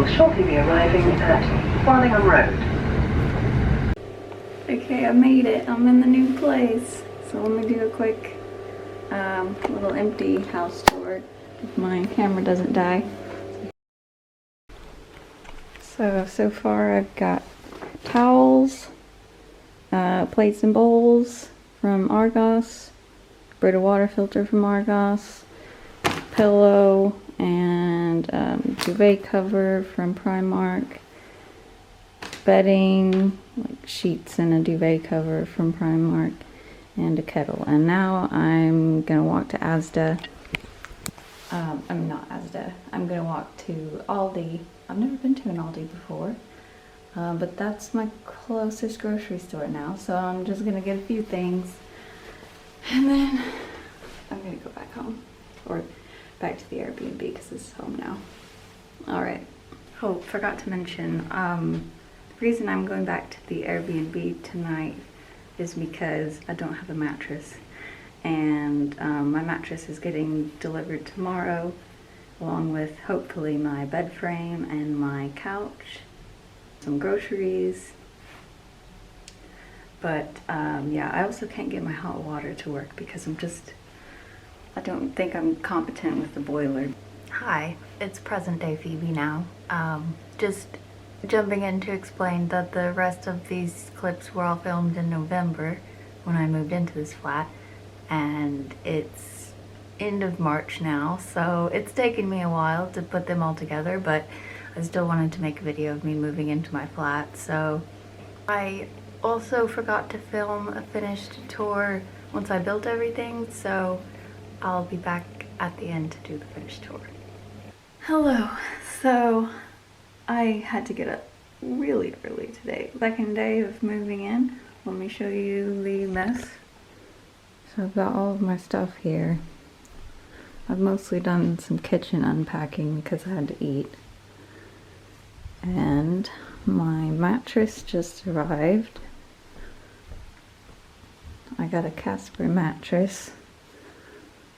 will shortly be arriving at Farlingham Road. Okay, I made it. I'm in the new place. So let me do a quick little empty house tour if my camera doesn't die. So far I've got towels, plates and bowls from Argos, Brita water filter from Argos, pillow and duvet cover from Primark, bedding, like sheets and a duvet cover from Primark, and a kettle. And now I'm gonna walk to Asda. I'm not Asda. I'm gonna walk to Aldi. I've never been to an Aldi before, but that's my closest grocery store now. So I'm just gonna get a few things, and then I'm gonna go back home, or back to the Airbnb because this is home now. All right. Oh, forgot to mention, the reason I'm going back to the Airbnb tonight is because I don't have a mattress, and my mattress is getting delivered tomorrow, along with hopefully my bed frame and my couch, some groceries. But yeah, I also can't get my hot water to work because I don't think I'm competent with the boiler. Hi, it's present day Phoebe now. Just jumping in to explain that the rest of these clips were all filmed in November when I moved into this flat, and it's end of March now, so it's taken me a while to put them all together, but I still wanted to make a video of me moving into my flat. So I also forgot to film a finished tour once I built everything, so I'll be back at the end to do the finished tour. Hello. So I had to get up really early today. Second day of moving in. Let me show you the mess. So I've got all of my stuff here. I've mostly done some kitchen unpacking because I had to eat. And my mattress just arrived. I got a Casper mattress.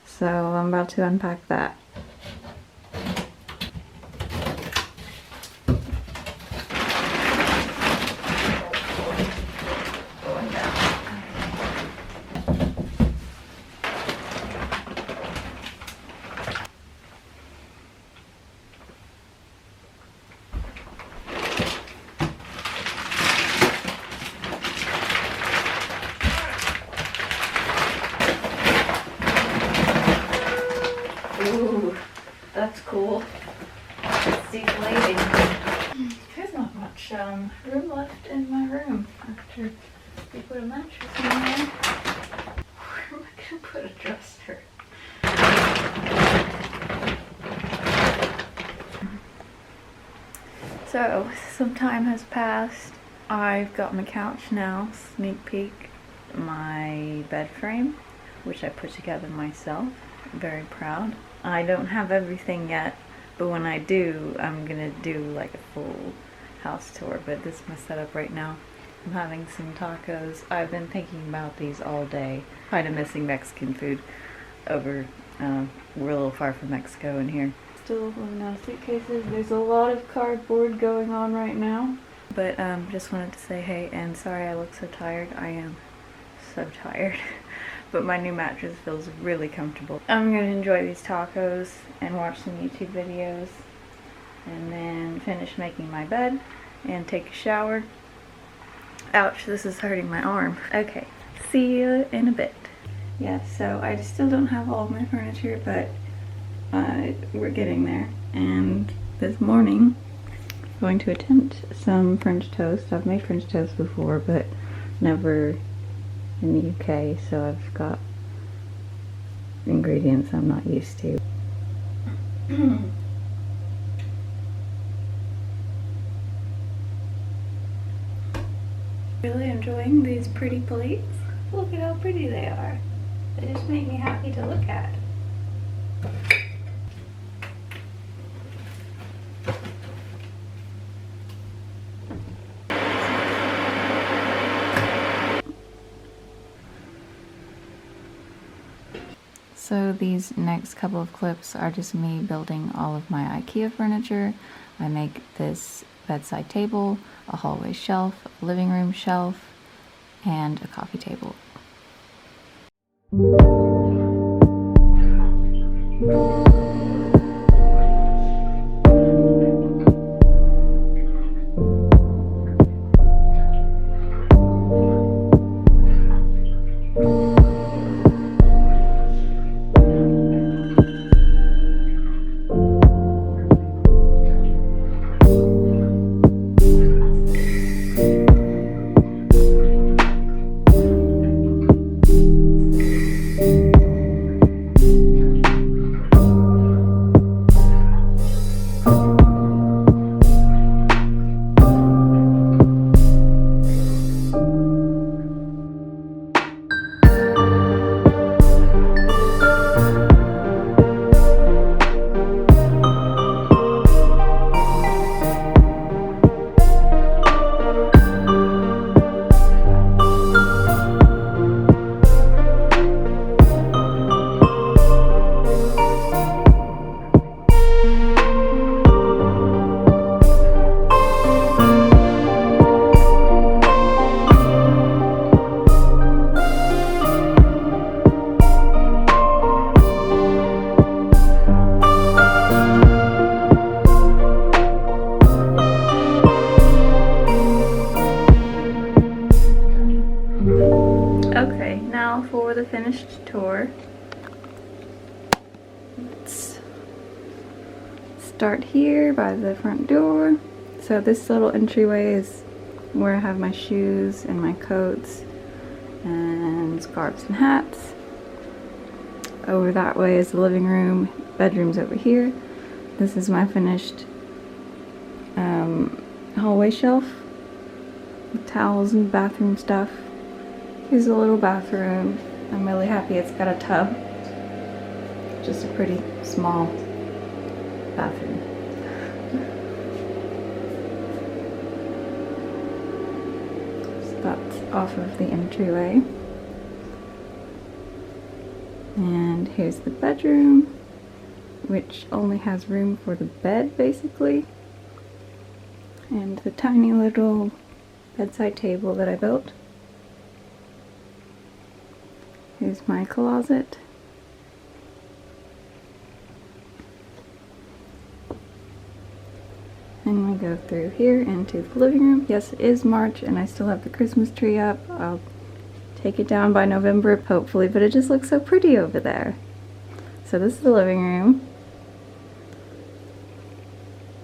So I'm about to unpack that. Ooh, that's cool. It's deflating. There's not much room left in my room after we put a mattress in there. Where am I gonna put a dresser? So, some time has passed. I've got my couch now, sneak peek, my bed frame, which I put together myself. I'm very proud. I don't have everything yet, but when I do, I'm gonna do like a full house tour, but this is my setup right now. I'm having some tacos. I've been thinking about these all day. Kind of missing Mexican food over, we're a little far from Mexico in here. Still living out of suitcases. There's a lot of cardboard going on right now. But just wanted to say hey, and sorry I look so tired. I am so tired. But my new mattress feels really comfortable. I'm gonna enjoy these tacos and watch some YouTube videos, and then finish making my bed and take a shower. Ouch, this is hurting my arm. Okay, see you in a bit. Yeah, so I still don't have all of my furniture, but we're getting there. And this morning, I'm going to attempt some French toast. I've made French toast before, but never in the UK, so I've got ingredients I'm not used to. Really enjoying these pretty plates. Look at how pretty they are. They just make me happy to look at. So these next couple of clips are just me building all of my IKEA furniture. I make this bedside table, a hallway shelf, a living room shelf, and a coffee table. Okay, now for the finished tour. Let's start here by the front door. So this little entryway is where I have my shoes and my coats and scarves and hats. Over that way is the living room, bedroom's over here. This is my finished hallway shelf with towels and bathroom stuff. Here's a little bathroom. I'm really happy it's got a tub. Just a pretty small bathroom. So that's off of the entryway. And here's the bedroom, which only has room for the bed basically. And the tiny little bedside table that I built. Here's my closet. And we go through here into the living room. Yes, it is March and I still have the Christmas tree up. I'll take it down by November, hopefully, but it just looks so pretty over there. So this is the living room.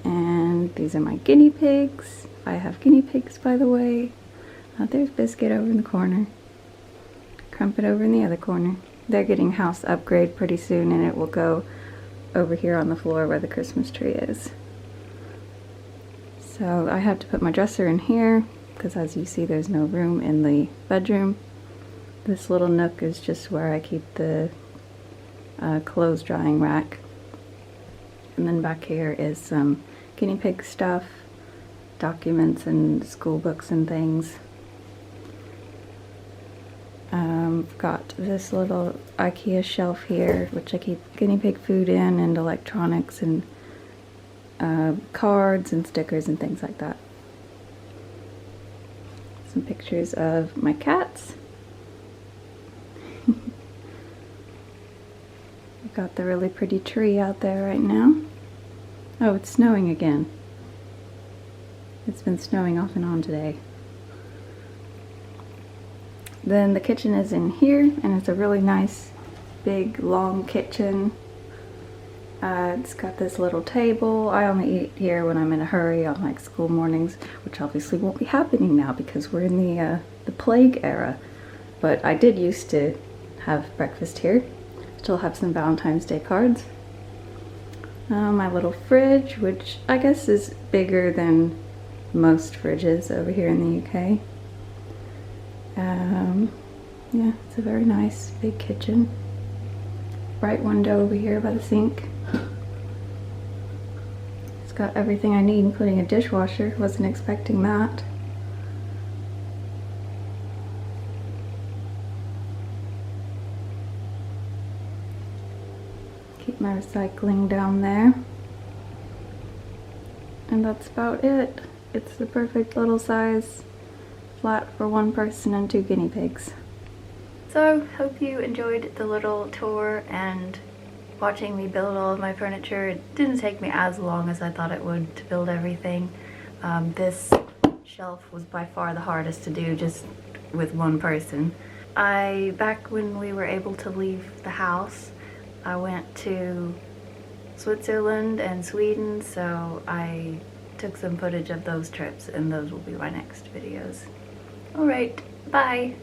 And these are my guinea pigs. I have guinea pigs, by the way. There's Biscuit over in the corner. Crumpet over in the other corner. They're getting house upgrade pretty soon and it will go over here on the floor where the Christmas tree is. So I have to put my dresser in here because as you see there's no room in the bedroom. This little nook is just where I keep the clothes drying rack. And then back here is some guinea pig stuff, documents and school books and things. Got this little IKEA shelf here, which I keep guinea pig food in, and electronics and cards and stickers and things like that. Some pictures of my cats. We've got the really pretty tree out there right now. Oh, it's snowing again. It's been snowing off and on today. Then the kitchen is in here, and it's a really nice, big, long kitchen. It's got this little table. I only eat here when I'm in a hurry on like school mornings, which obviously won't be happening now because we're in the plague era. But I did used to have breakfast here. Still have some Valentine's Day cards. My little fridge, which I guess is bigger than most fridges over here in the UK. Yeah, it's a very nice big kitchen. Bright window over here by the sink. It's got everything I need, including a dishwasher. Wasn't expecting that. keep my recycling down there. And that's about it. It's the perfect little size flat for one person and 2 guinea pigs. So, hope you enjoyed the little tour and watching me build all of my furniture. It didn't take me as long as I thought it would to build everything. This shelf was by far the hardest to do just with one person. Back when we were able to leave the house, I went to Switzerland and Sweden, so I took some footage of those trips and those will be my next videos. Alright, bye!